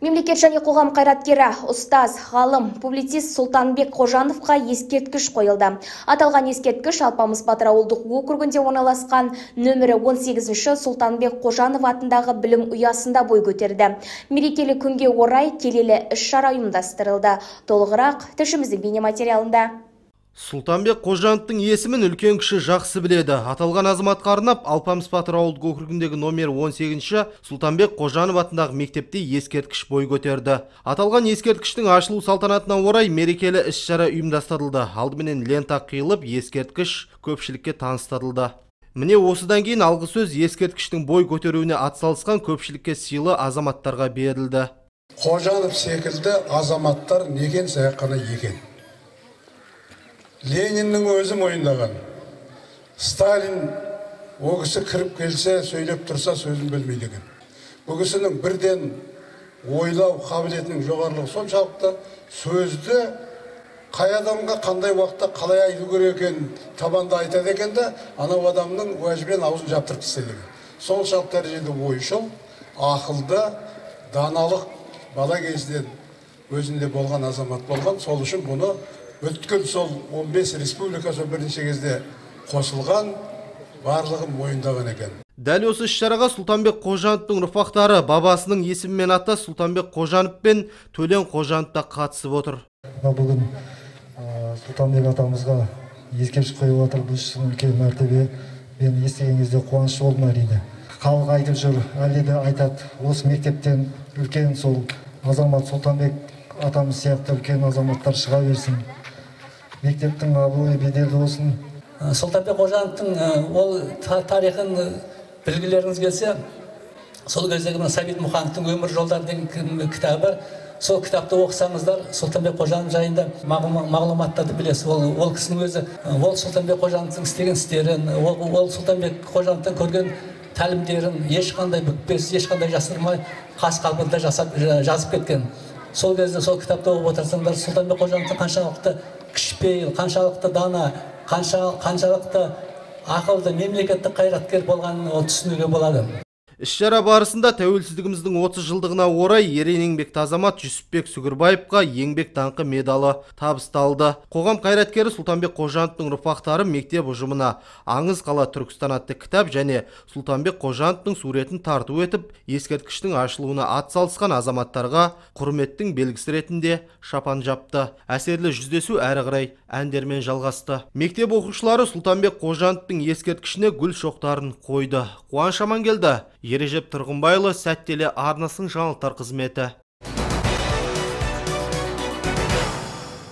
Мемлекет және қоғам қайраткері, ұстаз, ғалым, публицист Сұлтанбек Қожановқа ескерткіш қойылды. Аталған ескерткіш Алпамыс Батыр ауылдық округінде орналасқан нөмірі 18-ші Сұлтанбек Қожанов атындағы білім ұясында бой көтерді. Мерекелі күнге орай келелі іс-шара ұйымдастырылды. Толығырақ тілшіміздің бейнематериалында. Сұлтанбек Қожановтың есімін үлкен кіші жақсы біледі. Аталған азаматқа арнап Алпамыс Батыр ауылдық округіндегі номер 18-ші Сұлтанбек Қожанов атындағы мектепте ескерткіш бой көтерді. Аталған ескерткіштің ашылу салтанатына орай мерекелі іс-шара ұйымдастырылды. Алдыменен лента қиылып, ескерткіш көпшілікке таныстырылды. Міне осыдан кейін алғы сөз ескерткіштің бой көтеруіне атсалысқан көпшілікке сыйлы азаматтарға берілді. Қожанов секілді азаматтар некен саяққана екен. Лениннің өзі мойындаған. Сталин о кісі кіріп келсе, сөйлеп тұрса сөзін білмейді екен. Бұл кісінің бірден ойлау қабілетінің жоғарылығы соншалықты сөзді қай адамға қандай уақытта қалай айту керек екен табанда айтады екен де, анау адамның уәжбен аузын жаптырып тастайды екен. Соншалықты дәрежеде ойшыл, ақылды, даналық бала кезден өзінде болған азамат болған. Сол үшін бұны өткен сол 15 республикасы бірінші кезде қосылған, барлығын мойындаған екен. Дәл осы іс-шараға Сұлтанбек Қожановтың ұрпақтары бабасының есімімен ата Сұлтанбек Қожанов пен Төлен Қожанов та қатысып отыр. Бүгін Сұлтанбек атамызға ескерткіш қойып отыр. Бұл үшін үлкен мәртебе. Мен естіген кезде қуаныш болдым әрине. Халық айтып жүр, әлде де айтады, осы мектептен үлкен сол азамат Сұлтанбек атамыз сияқты үлкен азаматтар шыға берсін. Мектептің абыройы беделді болсын. Сұлтанбек Қожановтың ол тарихын білгілеріңіз келсе, сол кездегі Сәбит Мұқановтың өмір жолдары деген кітабы бар. Сол кітапты оқысаңыздар, Сұлтанбек Қожанов жайында мағлұматтарды білесіз. Ол кісінің өзі, ол Сұлтанбек Қожановтың істеген істерін, ол Сұлтанбек Қожановтың көрген тәлімдерін ешқандай бүкпес, ешқандай жасырмай, қас қалпында жазып кеткен. Сол кезде сол кітапты оқып отырсаңдар, Сұлтанбек Қожановтың қаншалықты кішіпейіл, қаншалықты дана, қаншалықты ақылды мемлекеттік қайраткер болғанын түсінуге болады. Іс-шара барысында тәуелсіздігіміздің 30 жылдығына орай ерен еңбекті азамат Жүсіпбек Сүгірбаевқа еңбек даңқы медалы табысталды. Қоғам қайраткері Сұлтанбек Қожановтың ұрпақтары мектеп ұжымына Аңыз қала Түркістан атты кітап және Сұлтанбек Қожановтың суретін тарту етіп, ескерткіштің ашылуына атсалысқан азаматтарға құрметтің белгісі ретінде шапан жапты. Әсерлі жүздесу әрі қарай әндермен жалғасты. Мектеп оқушылары Сұлтанбек Қожановтың ескерткішіне гүл шоқтарын қойды. Қуаныш Амангелді, Ережеп Тұрғынбайұлы, Сәттелі арнасының жаңалықтар қызметі.